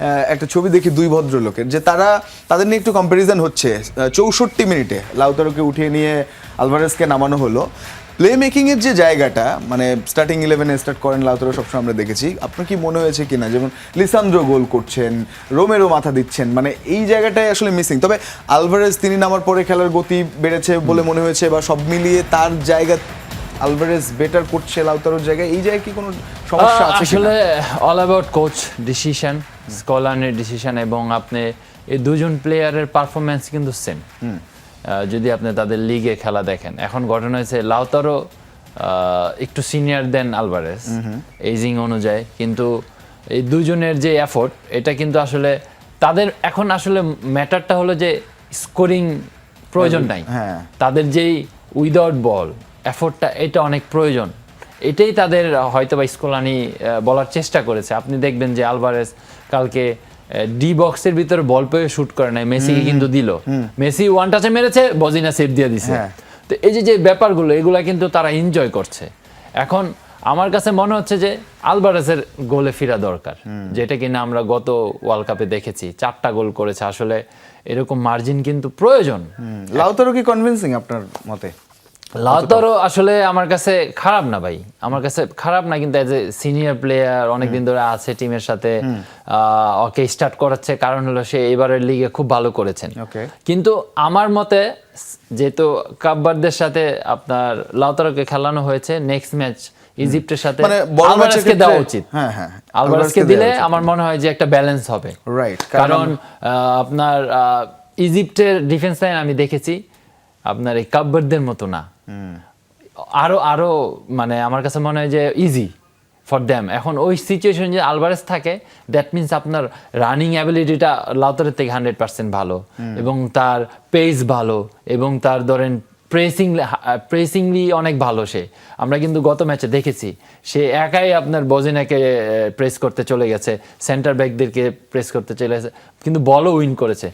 একটা ছবি দেখি দুই ভদ্রলোকের যে তাদের নিয়ে একটু কম্প্যারিজন হচ্ছে 64 মিনিটে লাউতারোকে উঠিয়ে নিয়ে আলভারেজকে নামানো হলো। প্লে মেকিং এর যে জায়গাটা, মানে স্টার্টিং 11-এ স্টার্ট করেন লাউতারো, সবসময় আমরা দেখেছি। আপনার কি মনে হয়েছে কিনা, যেমন লিসান্দ্রো গোল করছেন, রোমেরো মাথা দিচ্ছেন, মানে এই জায়গাটাই আসলে মিসিং। তবে আলভারেজ তিনি নামার পরে খেলার গতি বেড়েছে বলে মনে হয়েছে, বা সব মিলিয়ে তার জায়গা আলভারেজ বেটার করছে লাউতারোর জায়গায়, এই জায়গায় কি কোনো সমস্যা আছে? আসলে অল অ্যাবাউট কোচ ডিসিশন, স্কলারের ডিসিশন, এবং আপনি এই দুজন প্লেয়ারের পারফরমেন্স কিন্তু সেম। যদি আপনি তাদের লিগে খেলা দেখেন, এখন ঘটনা হয়েছে লাউতারো একটু সিনিয়র দেন আলভারেজ এইজিং অনুযায়ী, কিন্তু এই দুজনের যে এফোর্ট, এটা কিন্তু আসলে তাদের এখন আসলে ম্যাটারটা হলো যে স্কোরিং প্রয়োজন নাই, তাদের যেই উইদাউট বল এফোর্টটা, এটা অনেক প্রয়োজন। এটাই তাদের হয়তো বা স্কলানি বলার চেষ্টা করেছে। আপনি দেখবেন যে আলভারেজ কালকে ডি বক্সের ভিতরে বল পেয়ে শুট করে নাই, মেসিকে কিন্তু দিল, মেসি ওয়ান টাচে মেরেছে, বজিনা সেভ দিয়ে দিছে। তো এই যে ব্যাপারগুলো, এগুলা কিন্তু তারা এনজয় করছে। এখন আমার কাছে মনে হচ্ছে যে আলভারেজের গোলে ফেরা দরকার, যেটা কিনা আমরা গত ওয়ার্ল্ড কাপে দেখেছি, 4টা গোল করেছে। আসলে এরকম মার্জিন কিন্তু প্রয়োজন। লাউতারো কি কনভিন্সিং আপনার মতে? লাউতারো আসলে আমার কাছে খারাপ না ভাই, আমার কাছে খারাপ না, কিন্তু এজ এ সিনিয়র প্লেয়ার অনেকদিন ধরে আছে টিমের সাথে, ওকে স্টার্ট করাচ্ছে, কারণ হলো সে এবারের লিগে খুব ভালো করেছেন। কিন্তু আমার মতে যেহেতু কাপবারদের সাথে আপনার লাউতারোকে খেলানো হয়েছে, নেক্সট ম্যাচ ইজিপ্টের সাথে আলভারেজকে দেওয়া উচিত। আলভারেজকে দিলে আমার মনে হয় যে একটা ব্যালেন্স হবে, রাইট? কারণ আপনার ইজিপ্টের ডিফেন্স লাইন আমি দেখেছি আপনার এই কাপবারদের মতো না, আরো মানে আমার কাছে মনে হয় যে ইজি ফর দ্যাম। এখন ওই সিচুয়েশন যে আলভারেজ থাকে, দ্যাট মিনস আপনার রানিং অ্যাবিলিটিটা লাউতারের থেকে 100% ভালো, এবং তার পেস ভালো, এবং তার ধরেন প্রেসিংলি অনেক ভালো সে। আমরা কিন্তু গত ম্যাচে দেখেছি সে একাই আপনার বজিনাকে প্রেস করতে চলে গেছে, সেন্টার ব্যাকদেরকে প্রেস করতে চলে গেছে, কিন্তু বলও উইন করেছে।